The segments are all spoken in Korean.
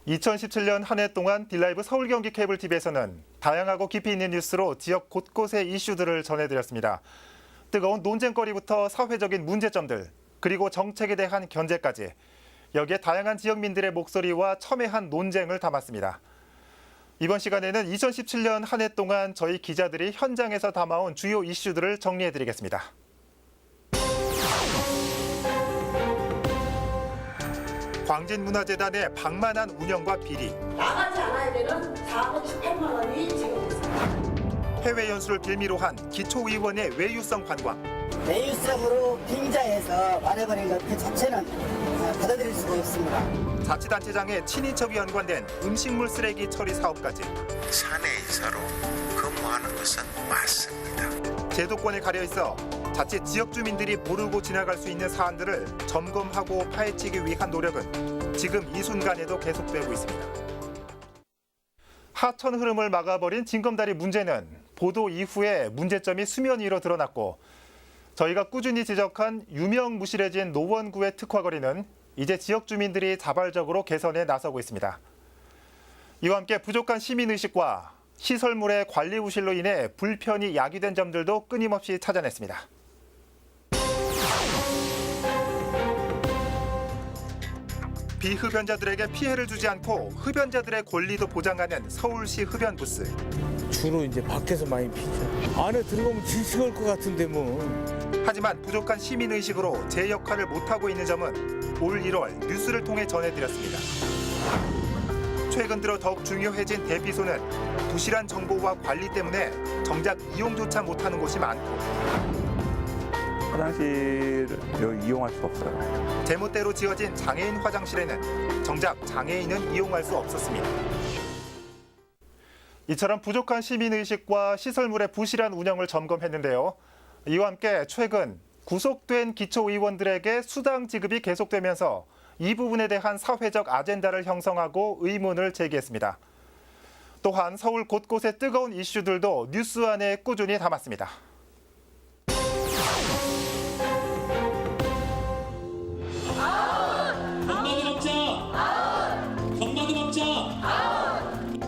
2017년 한 해 동안 딜라이브 서울 경기 케이블 TV에서는 다양하고 깊이 있는 뉴스로 지역 곳곳의 이슈들을 전해드렸습니다. 뜨거운 논쟁거리부터 사회적인 문제점들, 그리고 정책에 대한 견제까지 여기에 다양한 지역민들의 목소리와 첨예한 논쟁을 담았습니다. 이번 시간에는 2017년 한 해 동안 저희 기자들이 현장에서 담아온 주요 이슈들을 정리해드리겠습니다. 광진문화재단의 방만한 운영과 비리, 나가지 않아야 되는 4억 18만 원이 지금 있습니다. 해외 연수를 빌미로 한 기초의원의 외유성 관광, 내유성으로 빙자해서 말해버린 것 그 자체는 받아들일 수가 없습니다. 자치단체장의 친인척이 연관된 음식물 쓰레기 처리 사업까지 사내이사로 근무하는 것은 맞습니다. 제도권에 가려 있어 자칫 지역 주민들이 모르고 지나갈 수 있는 사안들을 점검하고 파헤치기 위한 노력은 지금 이 순간에도 계속되고 있습니다. 하천 흐름을 막아버린 징검다리 문제는 보도 이후에 문제점이 수면 위로 드러났고, 저희가 꾸준히 지적한 유명무실해진 노원구의 특화거리는 이제 지역 주민들이 자발적으로 개선에 나서고 있습니다. 이와 함께 부족한 시민의식과 시설물의 관리 부실로 인해 불편이 야기된 점들도 끊임없이 찾아냈습니다. 비흡연자들에게 피해를 주지 않고 흡연자들의 권리도 보장하는 서울시 흡연부스. 주로 이제 밖에서 많이 피죠. 안에 들어가면 질식할 것 같은데 뭐. 하지만 부족한 시민의식으로 제 역할을 못하고 있는 점은 올 1월 뉴스를 통해 전해드렸습니다. 최근 들어 더욱 중요해진 대피소는 부실한 정보와 관리 때문에 정작 이용조차 못하는 곳이 많고, 화장실을 이용할 수 없어요. 제멋대로 지어진 장애인 화장실에는 정작 장애인은 이용할 수 없었습니다. 이처럼 부족한 시민의식과 시설물의 부실한 운영을 점검했는데요. 이와 함께 최근 구속된 기초의원들에게 수당 지급이 계속되면서 이 부분에 대한 사회적 아젠다를 형성하고 의문을 제기했습니다. 또한 서울 곳곳의 뜨거운 이슈들도 뉴스 안에 꾸준히 담았습니다.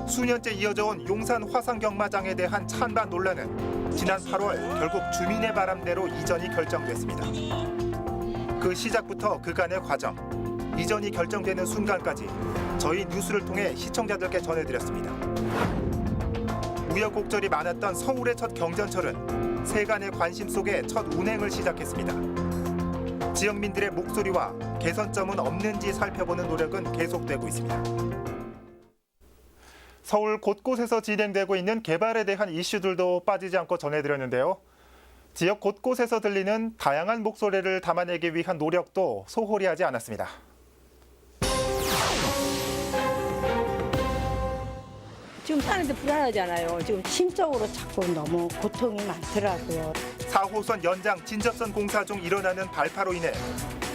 수년째 이어져온 용산 화상경마장에 대한 찬반 논란은 지난 8월 결국 주민의 바람대로 이전이 결정됐습니다. 그 시작부터 그간의 과정, 이전이 결정되는 순간까지 저희 뉴스를 통해 시청자들께 전해드렸습니다. 우여곡절이 많았던 서울의 첫 경전철은 세간의 관심 속에 첫 운행을 시작했습니다. 지역민들의 목소리와 개선점은 없는지 살펴보는 노력은 계속되고 있습니다. 서울 곳곳에서 진행되고 있는 개발에 대한 이슈들도 빠지지 않고 전해드렸는데요. 지역 곳곳에서 들리는 다양한 목소리를 담아내기 위한 노력도 소홀히 하지 않았습니다. 지금 사는데 불안하잖아요. 지금 심적으로 자꾸 너무 고통이 많더라고요. 4호선 연장 진접선 공사 중 일어나는 발파로 인해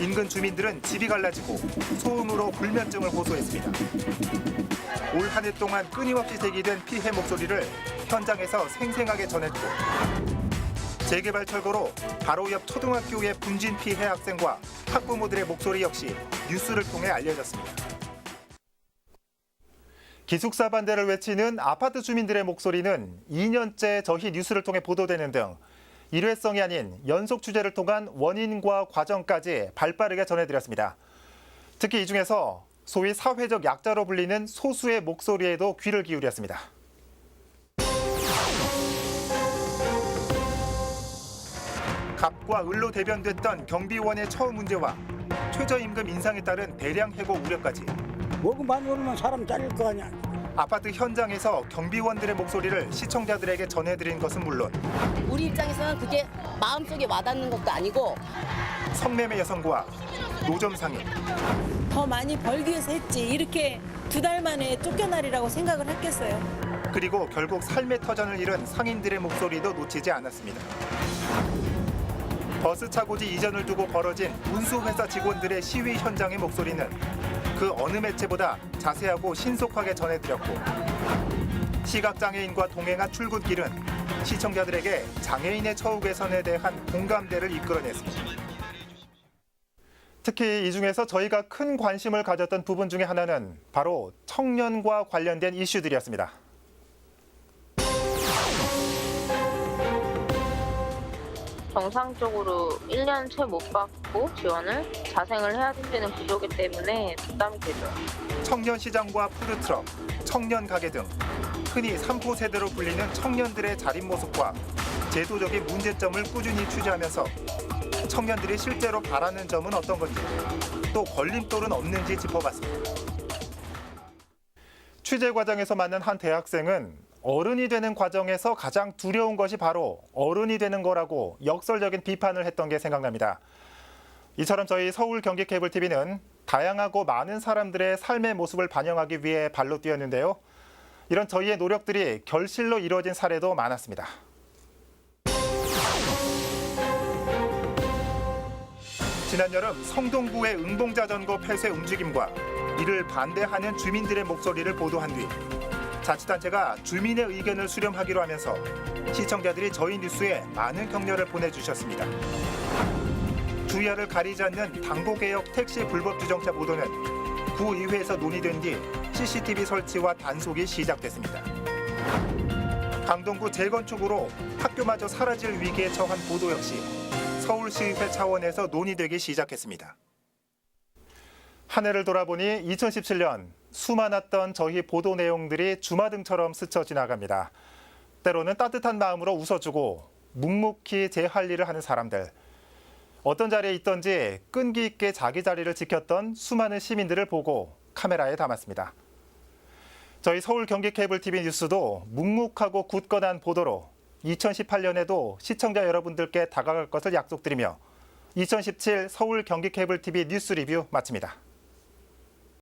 인근 주민들은 집이 갈라지고 소음으로 불면증을 호소했습니다. 올 한 해 동안 끊임없이 제기된 피해 목소리를 현장에서 생생하게 전했고, 재개발 철거로 바로 옆 초등학교의 분진 피해 학생과 학부모들의 목소리 역시 뉴스를 통해 알려졌습니다. 기숙사 반대를 외치는 아파트 주민들의 목소리는 2년째 저희 뉴스를 통해 보도되는 등 일회성이 아닌 연속 취재를 통한 원인과 과정까지 발빠르게 전해드렸습니다. 특히 이 중에서 소위 사회적 약자로 불리는 소수의 목소리에도 귀를 기울였습니다. 갑과 을로 대변됐던 경비원의 처우 문제와 최저임금 인상에 따른 대량 해고 우려까지 월급 많이 오르면 사람 잘릴 거 아니야. 아파트 현장에서 경비원들의 목소리를 시청자들에게 전해드린 것은 물론 우리 입장에서는 그게 마음속에 와닿는 것도 아니고 성매매 여성과 노점 상인, 더 많이 벌기 위해서 했지 이렇게 2달 만에 쫓겨나리라고 생각을 했겠어요. 그리고 결국 삶의 터전을 잃은 상인들의 목소리도 놓치지 않았습니다. 버스 차고지 이전을 두고 벌어진 운수회사 직원들의 시위 현장의 목소리는 그 어느 매체보다 자세하고 신속하게 전해드렸고, 시각장애인과 동행한 출근길은 시청자들에게 장애인의 처우 개선에 대한 공감대를 이끌어냈습니다. 특히 이 중에서 저희가 큰 관심을 가졌던 부분 중에 하나는 바로 청년과 관련된 이슈들이었습니다. 정상적으로 1년 채 못 받고 지원을 자생을 해야 되는 구조이기 때문에 부담이 되죠. 청년 시장과 푸드트럭, 청년 가게 등 흔히 3포 세대로 불리는 청년들의 자립 모습과 제도적인 문제점을 꾸준히 취재하면서 청년들이 실제로 바라는 점은 어떤 건지, 또 걸림돌은 없는지 짚어봤습니다. 취재 과정에서 만난 한 대학생은 어른이 되는 과정에서 가장 두려운 것이 바로 어른이 되는 거라고 역설적인 비판을 했던 게 생각납니다. 이처럼 저희 서울 경기 케이블 TV는 다양하고 많은 사람들의 삶의 모습을 반영하기 위해 발로 뛰었는데요. 이런 저희의 노력들이 결실로 이루어진 사례도 많았습니다. 지난 여름 성동구의 응봉자전거 폐쇄 움직임과 이를 반대하는 주민들의 목소리를 보도한 뒤 자치단체가 주민의 의견을 수렴하기로 하면서 시청자들이 저희 뉴스에 많은 격려를 보내주셨습니다. 주야를 가리지 않는 당보개혁 택시 불법 주정차 보도는 구의회에서 논의된 뒤 CCTV 설치와 단속이 시작됐습니다. 강동구 재건축으로 학교마저 사라질 위기에 처한 보도 역시 서울시의회 차원에서 논의되기 시작했습니다. 한 해를 돌아보니 2017년 수많았던 저희 보도 내용들이 주마등처럼 스쳐 지나갑니다. 때로는 따뜻한 마음으로 웃어주고 묵묵히 제 할 일을 하는 사람들. 어떤 자리에 있던지 끈기 있게 자기 자리를 지켰던 수많은 시민들을 보고 카메라에 담았습니다. 저희 서울 경기 케이블 TV 뉴스도 묵묵하고 굳건한 보도로 2018년에도 시청자 여러분들께 다가갈 것을 약속드리며 2017 서울 경기 케이블 TV 뉴스 리뷰 마칩니다.